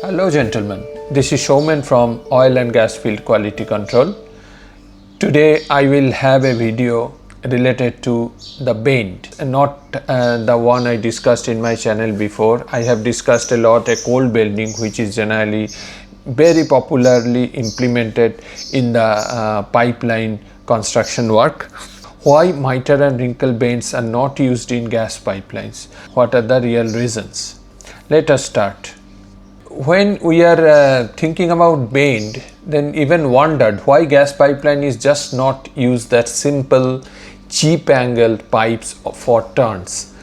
Hello gentlemen, this is Showman from Oil and Gas Field Quality Control. Today I will have a video related to the bend, not the one I discussed in my channel before. I have discussed a lot a cold bending, which is generally very popularly implemented in the pipeline construction work. Why miter and wrinkle bends are not used in gas pipelines? What are the real reasons? Let us start. When we are thinking about bend, then even wondered why gas pipeline is just not use that simple cheap angled pipes for turns.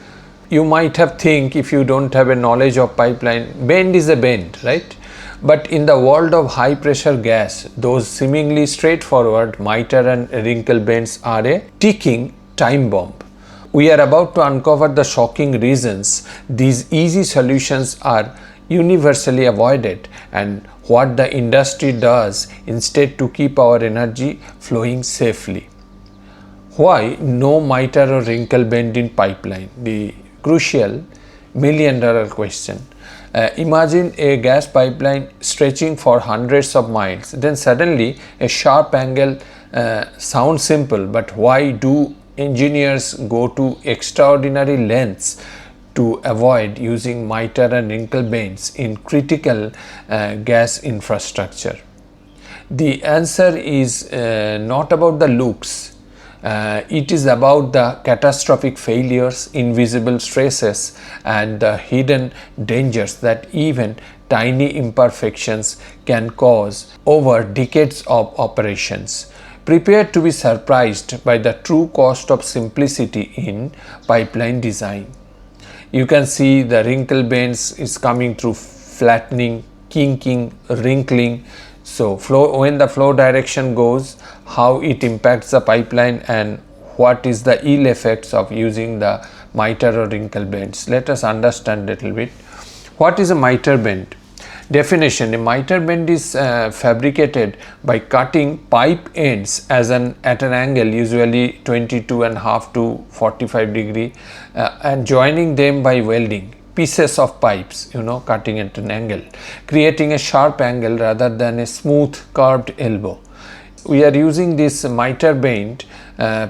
You might have think, if you don't have a knowledge of pipeline, bend is a bend, right? But in the world of high pressure gas, those seemingly straightforward miter and wrinkle bends are a ticking time bomb. We are about to uncover the shocking reasons these easy solutions are universally avoided and what the industry does instead to keep our energy flowing safely. Why no miter or wrinkle bend in pipeline? The crucial $1,000,000 question. Imagine a gas pipeline stretching for hundreds of miles, then suddenly a sharp angle sounds simple, but why do engineers go to extraordinary lengths to avoid using miter and wrinkle bends in critical gas infrastructure? The answer is not about the looks. It is about the catastrophic failures, invisible stresses, and the hidden dangers that even tiny imperfections can cause over decades of operations. Prepare to be surprised by the true cost of simplicity in pipeline design. You can see the wrinkle bends is coming through flattening, kinking, wrinkling. So when the flow direction goes, how it impacts the pipeline and what is the ill effects of using the miter or wrinkle bends. Let us understand a little bit. What is a miter bend? Definition: a miter bend is fabricated by cutting pipe ends at an angle, usually 22.5 to 45 degree, and joining them by welding pieces of pipes, cutting at an angle, creating a sharp angle rather than a smooth curved elbow. We are using this miter bend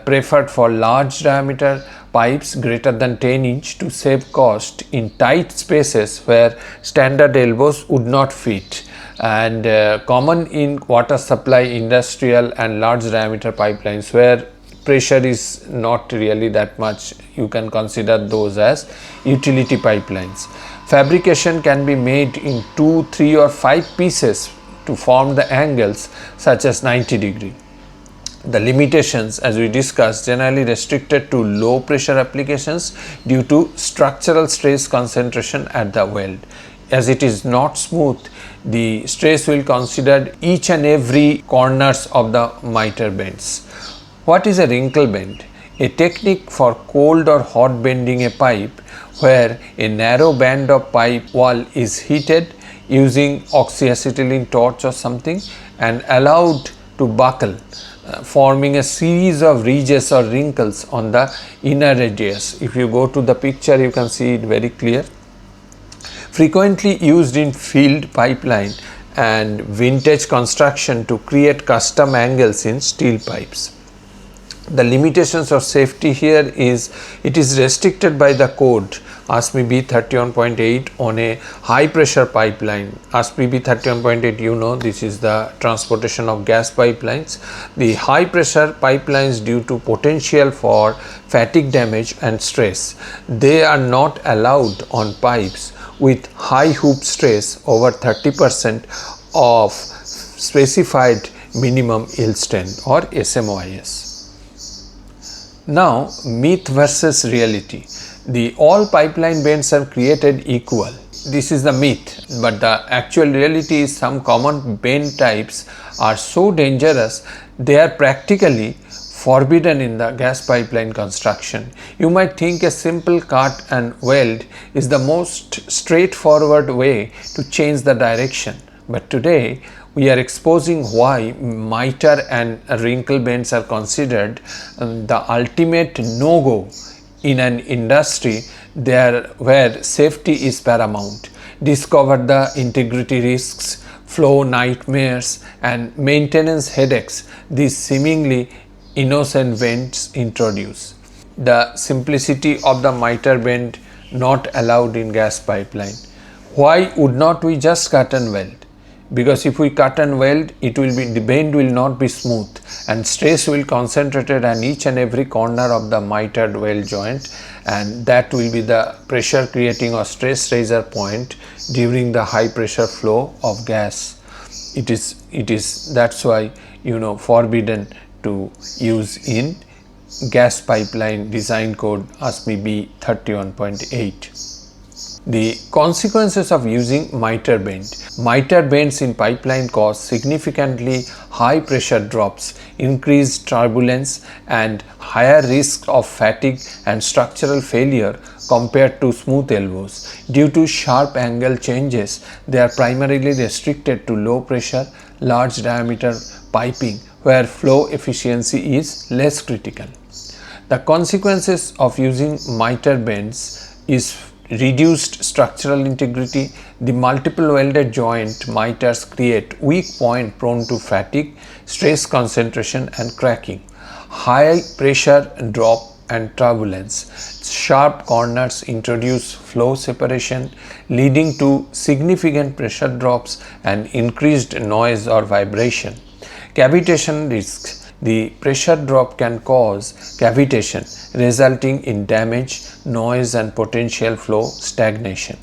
preferred for large diameter pipes greater than 10 inch to save cost in tight spaces where standard elbows would not fit, and common in water supply, industrial and large diameter pipelines where pressure is not really that much. You can consider those as utility pipelines. Fabrication can be made in 2, 3 or 5 pieces to form the angles such as 90 degree. The limitations, as we discussed, generally restricted to low pressure applications due to structural stress concentration at the weld. As it is not smooth, the stress will consider each and every corners of the miter bends. What is a wrinkle bend? A technique for cold or hot bending a pipe where a narrow band of pipe wall is heated using oxyacetylene torch or something and allowed to buckle, forming a series of ridges or wrinkles on the inner radius. If you go to the picture, you can see it very clear. Frequently used in field pipeline and vintage construction to create custom angles in steel pipes. The limitations of safety here is it is restricted by the code ASME B31.8 on a high pressure pipeline. ASME B31.8, this is the transportation of gas pipelines. The high pressure pipelines, due to potential for fatigue damage and stress, they are not allowed on pipes with high hoop stress over 30% of specified minimum yield strength or SMOIS. Now, myth versus reality. All pipeline bends are created equal. This is the myth, but the actual reality is some common bend types are so dangerous they are practically forbidden in the gas pipeline construction. You might think a simple cut and weld is the most straightforward way to change the direction, but today we are exposing why miter and wrinkle bends are considered the ultimate no-go in an industry where safety is paramount. discover the integrity risks, flow nightmares, and maintenance headaches these seemingly innocent bends introduce. The simplicity of the miter bend not allowed in gas pipeline. Why would not we just cut and weld? Because if we cut and weld, the bend will not be smooth and stress will concentrated on each and every corner of the mitered weld joint, and that will be the pressure creating or stress raiser point during the high pressure flow of gas. It is that's why forbidden to use in gas pipeline design code ASME B 31.8. The consequences of using miter bend. Miter bends in pipeline cause significantly high pressure drops, increased turbulence, and higher risk of fatigue and structural failure compared to smooth elbows. Due to sharp angle changes, they are primarily restricted to low pressure, large diameter piping where flow efficiency is less critical. The consequences of using miter bends is reduced structural integrity. The multiple welded joint miters create weak point prone to fatigue, stress concentration and cracking, high pressure drop and turbulence. Sharp corners introduce flow separation, leading to significant pressure drops and increased noise or vibration. Cavitation risks. The pressure drop can cause cavitation, resulting in damage, noise and potential flow stagnation.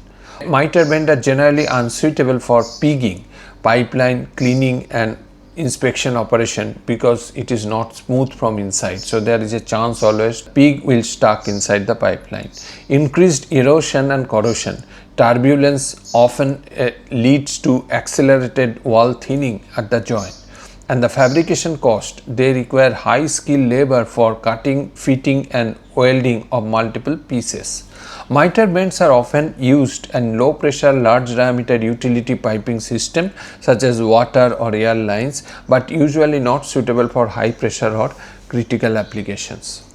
Miter bends are generally unsuitable for pigging, pipeline cleaning and inspection operation because it is not smooth from inside. So there is a chance always pig will stuck inside the pipeline. Increased erosion and corrosion. Turbulence often leads to accelerated wall thinning at the joint. And the fabrication cost, they require high skilled labor for cutting, fitting and welding of multiple pieces. Miter bends are often used in low pressure large diameter utility piping system such as water or air lines, but usually not suitable for high pressure or critical applications.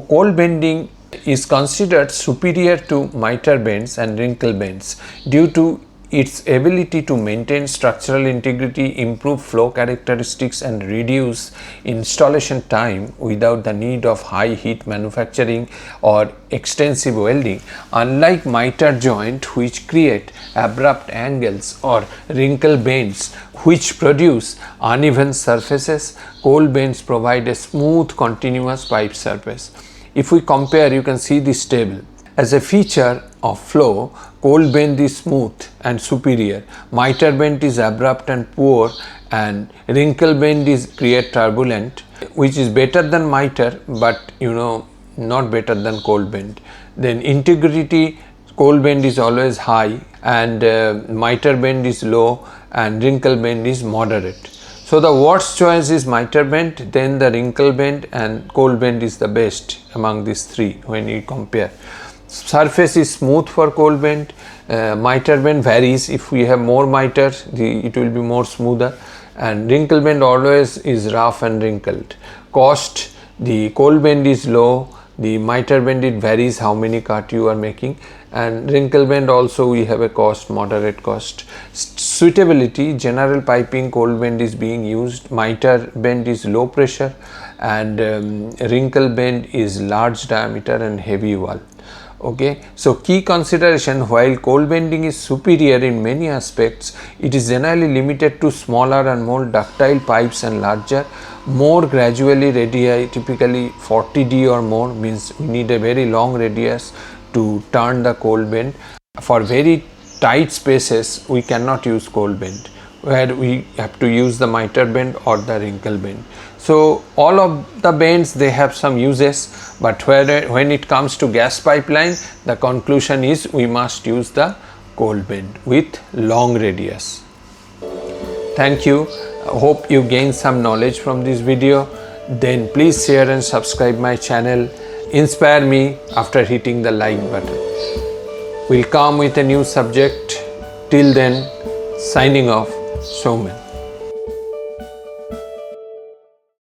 Cold bending is considered superior to miter bends and wrinkle bends due to its ability to maintain structural integrity, improve flow characteristics and reduce installation time without the need of high heat manufacturing or extensive welding. Unlike miter joint which create abrupt angles or wrinkle bends which produce uneven surfaces, cold bends provide a smooth continuous pipe surface. If we compare, you can see this table. As a feature of flow, cold bend is smooth and superior, miter bend is abrupt and poor, and wrinkle bend is create turbulent, which is better than miter but not better than cold bend. Then integrity, cold bend is always high and miter bend is low and wrinkle bend is moderate. So the worst choice is miter bend, then the wrinkle bend, and cold bend is the best among these three when you compare. Surface is smooth for cold bend, miter bend varies. If we have more miter, it will be more smoother, and wrinkle bend always is rough and wrinkled. Cost, the cold bend is low, the miter bend it varies how many cut you are making, and wrinkle bend also we have a cost, moderate cost. Suitability, general piping cold bend is being used, miter bend is low pressure and wrinkle bend is large diameter and heavy wall. Okay, so key consideration, while cold bending is superior in many aspects, it is generally limited to smaller and more ductile pipes and larger, more gradually radii, typically 40D or more, means we need a very long radius to turn the cold bend. For very tight spaces, we cannot use cold bend, where we have to use the miter bend or the wrinkle bend. So all of the bends, they have some uses, but when it comes to gas pipeline, the conclusion is we must use the cold bend with long radius. Thank you. Hope you gained some knowledge from this video. Then please share and subscribe my channel. Inspire me after hitting the like button. We'll come with a new subject. Till then, signing off, Showman.